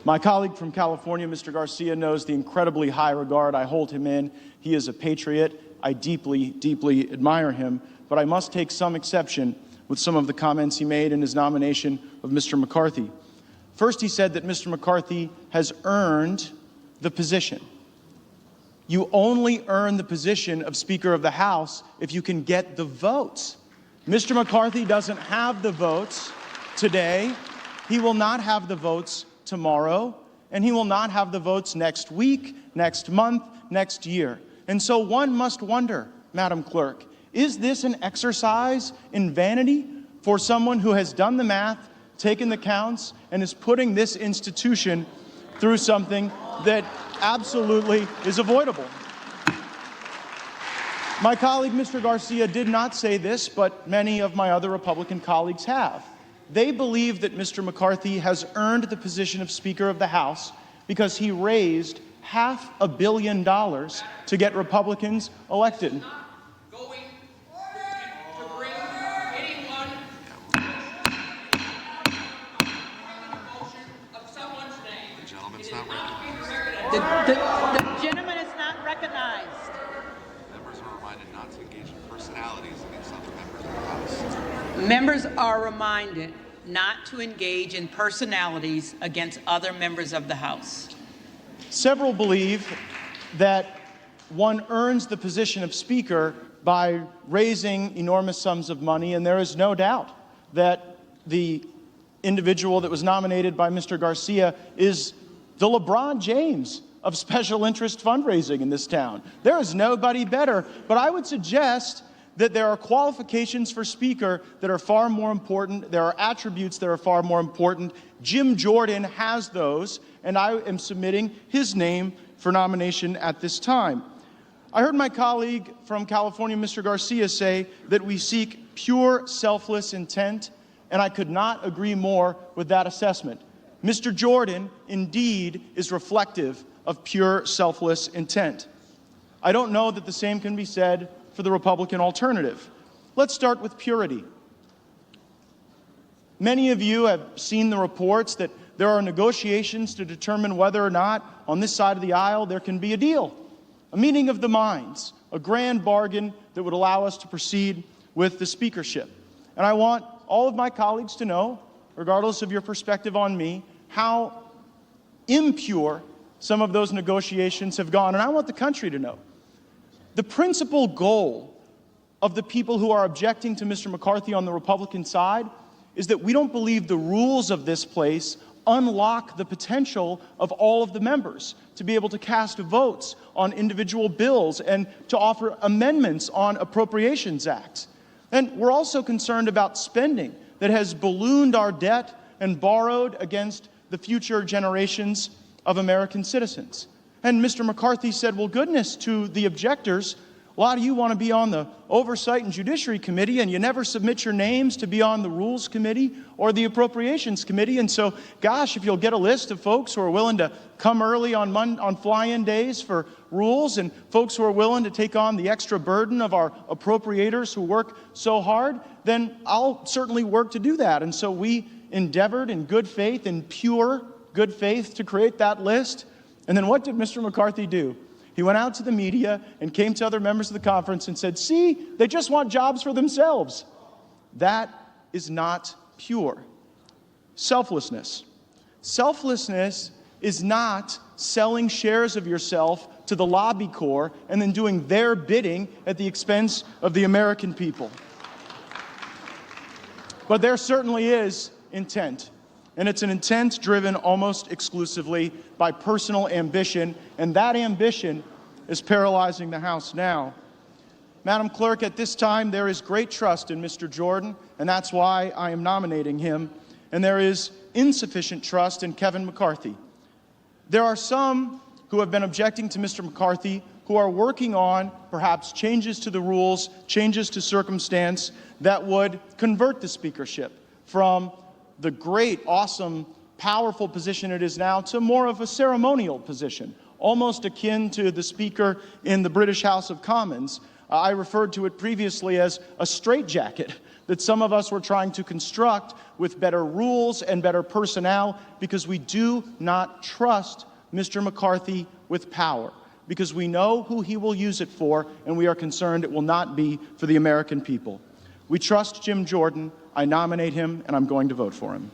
My colleague from California, Mr. Garcia, knows the incredibly high regard I hold him in. He is a patriot. I deeply, deeply admire him, but I must take some exception with some of the comments he made in his nomination of Mr. McCarthy. First, he said that Mr. McCarthy has earned the position. You only earn the position of Speaker of the House if you can get the votes. Mr. McCarthy doesn't have the votes today. He will not have the votes tomorrow, and he will not have the votes next week, next month, next year. And so one must wonder, Madam Clerk, is this an exercise in vanity for someone who has done the math, taken the counts, and is putting this institution through something that absolutely is avoidable? My colleague, Mr. Garcia, did not say this, but many of my other Republican colleagues have. They believe that Mr. McCarthy has earned the position of Speaker of the House because he raised $500 million to get Republicans elected. The gentleman is not recognized. Members are reminded not to engage in personalities against other members of the House. Members are reminded not to engage in personalities against other members of the House. Several believe that one earns the position of Speaker by raising enormous sums of money, and there is no doubt that the individual that was nominated by Mr. Garcia is the LeBron James of special interest fundraising in this town. There is nobody better, but I would suggest that there are qualifications for Speaker that are far more important. There are attributes that are far more important. Jim Jordan has those, and I am submitting his name for nomination at this time. I heard my colleague from California, Mr. Garcia, say that we seek pure, selfless intent, and I could not agree more with that assessment. Mr. Jordan, indeed, is reflective of pure, selfless intent. I don't know that the same can be said for the Republican alternative. Let's start with purity. Many of you have seen the reports that there are negotiations to determine whether or not, on this side of the aisle, there can be a deal, a meeting of the minds, a grand bargain that would allow us to proceed with the speakership. And I want all of my colleagues to know, regardless of your perspective on me, how impure some of those negotiations have gone. And I want the country to know. The principal goal of the people who are objecting to Mr. McCarthy on the Republican side is that we don't believe the rules of this place unlock the potential of all of the members to be able to cast votes on individual bills and to offer amendments on appropriations acts. And we're also concerned about spending that has ballooned our debt and borrowed against the future generations of American citizens. And Mr. McCarthy said, well, goodness, to the objectors, a lot of you want to be on the Oversight and Judiciary Committee, and you never submit your names to be on the Rules Committee or the Appropriations Committee. And so, gosh, if you'll get a list of folks who are willing to come early on fly-in days for rules, and folks who are willing to take on the extra burden of our appropriators who work so hard, then I'll certainly work to do that. And so we endeavored in good faith, in pure good faith, to create that list. And then what did Mr. McCarthy do? He went out to the media and came to other members of the conference and said, see, they just want jobs for themselves. That is not pure. Selflessness. Selflessness is not selling shares of yourself to the lobby corps and then doing their bidding at the expense of the American people. But there certainly is intent. And it's an intent driven almost exclusively by personal ambition, and that ambition is paralyzing the House now. Madam Clerk, at this time, there is great trust in Mr. Jordan, and that's why I am nominating him, and there is insufficient trust in Kevin McCarthy. There are some who have been objecting to Mr. McCarthy who are working on perhaps changes to the rules, changes to circumstance that would convert the speakership from the great, awesome, powerful position it is now to more of a ceremonial position, almost akin to the Speaker in the British House of Commons. I referred to it previously as a straitjacket that some of us were trying to construct with better rules and better personnel because we do not trust Mr. McCarthy with power, because we know who he will use it for, and we are concerned it will not be for the American people. We trust Jim Jordan. I nominate him, and I'm going to vote for him.